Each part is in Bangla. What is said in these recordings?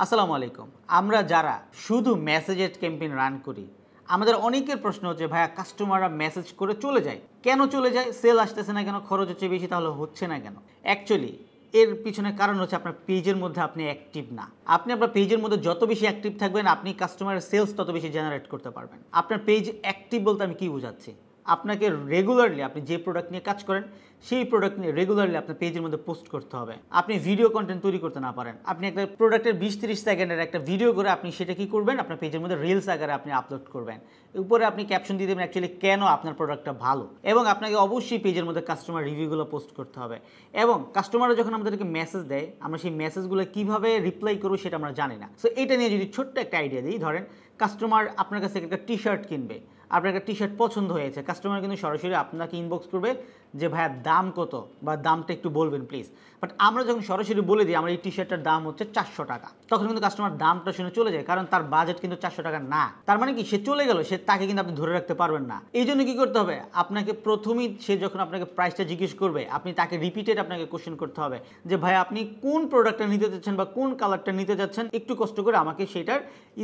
আসসালামু আলাইকুম। আমরা যারা শুধু মেসেজের ক্যাম্পেইন রান করি, আমাদের অনেকের প্রশ্ন হচ্ছে ভাইয়া কাস্টমাররা মেসেজ করে চলে যায়। কেন চলে যায়? সেল আসতেছে না কেন? খরচ হচ্ছে বেশি, তাহলে হচ্ছে না কেন? অ্যাকচুয়ালি এর পিছনে কারণ হচ্ছে আপনার পেজের মধ্যে আপনি অ্যাক্টিভ না। আপনি আপনার পেজের মধ্যে যত বেশি অ্যাক্টিভ থাকবেন, আপনি কাস্টমারের সেলস তত বেশি জেনারেট করতে পারবেন। আপনার পেজ অ্যাক্টিভ বলতে আমি কী বোঝাচ্ছি? আপনাকে রেগুলারলি আপনি যে প্রোডাক্ট নিয়ে কাজ করেন সেই প্রোডাক্ট নিয়ে রেগুলারলি আপনার পেজের মধ্যে পোস্ট করতে হবে। আপনি ভিডিও কন্টেন্ট তৈরি করতে না পারেন, আপনি একটা প্রোডাক্টের 20-30 সেকেন্ডের একটা ভিডিও করে আপনি সেটা কী করবেন, আপনার পেজের মধ্যে রিলস আকারে আপনি আপলোড করবেন। উপরে আপনি ক্যাপশন দিয়ে দেবেন অ্যাকচুয়ালি কেন আপনার প্রোডাক্টটা ভালো, এবং আপনাকে অবশ্যই পেজের মধ্যে কাস্টমার রিভিউগুলো পোস্ট করতে হবে। এবং কাস্টমাররা যখন আমাদেরকে মেসেজ দেয়, আমরা সেই মেসেজগুলো কীভাবে রিপ্লাই করবো সেটা আমরা জানি না। সো এটা নিয়ে যদি ছোট্ট একটা আইডিয়া দিই, ধরেন কাস্টমার আপনার কাছে একটা টি শার্ট কিনবে, আপনার একটা টি শার্ট পছন্দ হয়েছে, কাস্টমার কিন্তু সরাসরি আপনাকে ইনবক্স করবে যে ভাইয়া দাম কত বা দামটা একটু বলবেন প্লিজ। বাট আমরা যখন সরাসরি বলে দিই আমার এই টি শার্টটার দাম হচ্ছে 400 টাকা, তখন কিন্তু কাস্টমার দামটা শুনে চলে যায়, কারণ তার বাজেট কিন্তু 400 টাকা না। তার মানে কি, সে চলে গেল, তাকে কিন্তু আপনি ধরে রাখতে পারবেন না। এই জন্য কী করতে হবে, আপনাকে প্রথমেই সে যখন আপনাকে প্রাইসটা জিজ্ঞেস করবে, আপনি তাকে রিপিটেড আপনাকে কোশ্চেন করতে হবে যে ভাই আপনি কোন প্রোডাক্টটা নিতে যাচ্ছেন বা কোন কালারটা নিতে যাচ্ছেন, একটু কষ্ট করে আমাকে সেটার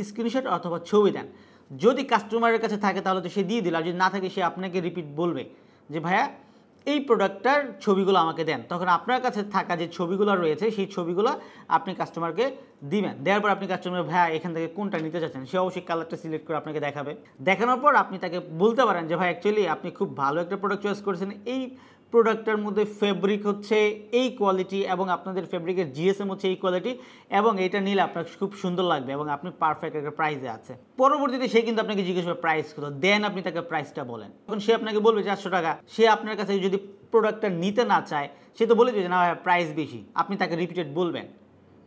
স্ক্রিনশট অথবা ছবি দেন। যদি কাস্টমারের কাছে থাকে তাহলে তো সে দিয়ে দিল, আর যদি না থাকে সে আপনাকে রিপিট বলবে যে ভাইয়া এই প্রোডাক্টটার ছবিগুলো আমাকে দেন। তখন আপনার কাছে থাকা যে ছবিগুলো রয়েছে সেই ছবিগুলো আপনি কাস্টমারকে দিবেন। দেওয়ার পর আপনি কাস্টমার ভাইয়া এখান থেকে কোনটা নিতে চাচ্ছেন, সে অবশ্যই কালারটা সিলেক্ট করে আপনাকে দেখাবে। দেখানোর পর আপনি তাকে বলতে পারেন যে ভাই অ্যাকচুয়ালি আপনি খুব ভালো একটা প্রোডাক্ট চয়েস করেছেন, এই প্রোডাক্টটার মধ্যে ফেব্রিক হচ্ছে এই কোয়ালিটি এবং আপনাদের ফেব্রিকের জিএসএম হচ্ছে এই কোয়ালিটি, এবং এটা নিলে আপনার খুব সুন্দর লাগবে এবং আপনি পারফেক্ট একটা প্রাইসে আছে। পরবর্তীতে সে কিন্তু আপনাকে জিজ্ঞেস করবে প্রাইস কত, দেন আপনি তাকে প্রাইসটা বলেন। তখন সে আপনাকে বলবে 400 টাকা। সে আপনার কাছে যদি প্রোডাক্টটা নিতে না চায়, সে তো বলে দেবে না ভাই প্রাইস বেশি, আপনি তাকে রিপিটেড বলবেন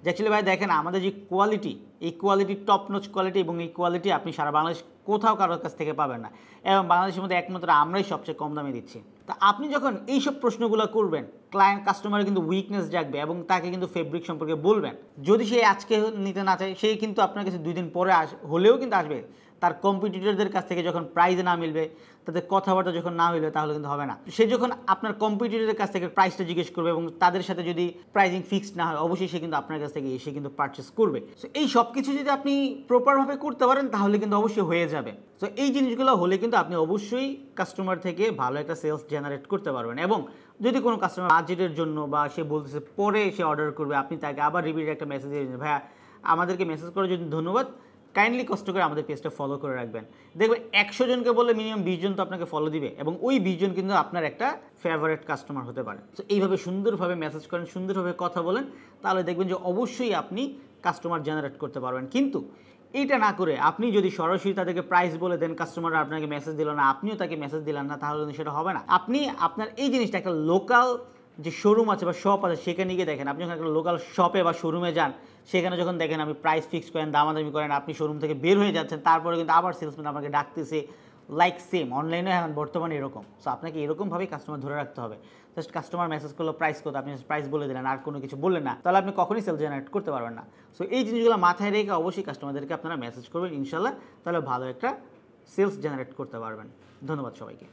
যে অ্যাকচুয়ালি ভাই দেখেন আমাদের যে কোয়ালিটি, এই কোয়ালিটি টপ নচ কোয়ালিটি, এবং এই কোয়ালিটি আপনি সারা বাংলাদেশ কোথাও কারোর কাছ থেকে পাবেন না, এবং বাংলাদেশের মধ্যে একমাত্র আমরাই সবচেয়ে কম দামে দিচ্ছি। তা আপনি যখন এইসব প্রশ্নগুলো করবেন, কাস্টমারের কিন্তু উইকনেস জাগবে এবং তাকে কিন্তু ফেব্রিক সম্পর্কে বলবেন। যদি সে আজকে নিতে না চায়, সে কিন্তু আপনার কাছে 2 দিন পরে হলেও কিন্তু আসবে। তার কম্পিটিটরদের কাছ থেকে যখন প্রাইস না মিলবে, তাদের কথাবার্তা যখন না মিলবে, তাহলে কিন্তু হবে না। সে যখন আপনার কম্পিটিটরের কাছ থেকে প্রাইসটা জিজ্ঞেস করবে এবং তাদের সাথে যদি প্রাইসিং ফিক্সড না হয়, অবশ্যই সে কিন্তু আপনার কাছ থেকে এসে কিন্তু পারচেস করবে। সো এই সব কিছু যদি আপনি প্রপারভাবে করতে পারেন তাহলে কিন্তু অবশ্যই হয়ে যাবে। সো এই জিনিসগুলো হলে কিন্তু আপনি অবশ্যই কাস্টমার থেকে ভালো একটা সেলস জেনারেট করতে পারবেন। এবং যদি কোনো কাস্টমার বাজেটের জন্য বা সে বলতেছে পরে সে অর্ডার করবে, আপনি তাকে আবার রিপিট একটা মেসেজ দিয়ে দিন, ভাইয়া আমাদেরকে মেসেজ করার জন্য ধন্যবাদ, কাইন্ডলি কষ্ট করে আমাদের পেজটা ফলো করে রাখবেন। দেখবেন 100 জনকে বললে মিনিমাম 20 জন তো আপনাকে ফলো দিবে, এবং ওই 20 জন কিন্তু আপনার একটা ফেভারিট কাস্টমার হতে পারে। সো এইভাবে সুন্দরভাবে মেসেজ করেন, সুন্দরভাবে কথা বলেন, তাহলে দেখবেন যে অবশ্যই আপনি কাস্টমার জেনারেট করতে পারবেন। কিন্তু এইটা না করে আপনি যদি সরাসরি তাদেরকে প্রাইস বলে দেন, কাস্টমাররা আপনাকে মেসেজ দিল না, আপনিও তাকে মেসেজ দিলেন না, তাহলে কিন্তু সেটা হবে না। আপনি আপনার এই জিনিসটা একটা লোকাল যে শোরুম আছে বা শপ আছে সেখানে গিয়ে দেখেন। আপনি যখন একটা লোকাল শপে বা শোরুমে যান, সেখানে যখন দেখেন আপনি প্রাইস ফিক্স করেন, দামাদামি করেন, আপনি শোরুম থেকে বের হয়ে যাচ্ছেন, তারপরে কিন্তু আবার সেলসম্যান আপনাকে ডাকতেছে, লাইক সেম অনলাইনে এখন বর্তমানে এরকম। সো আপনাকে এরকমভাবেই কাস্টমার ধরে রাখতে হবে। জাস্ট কাস্টমার মেসেজ করলো প্রাইস কত, আপনি প্রাইস বলে দিলেন, আর কোনো কিছু বললেন না, তাহলে আপনি কখনই সেল জেনারেট করতে পারবেন না। সো এই জিনিসগুলো মাথায় রেখে অবশ্যই কাস্টমারদেরকে আপনারা মেসেজ করবেন, ইনশাল্লাহ তাহলে ভালো একটা সেলস জেনারেট করতে পারবেন। ধন্যবাদ সবাইকে।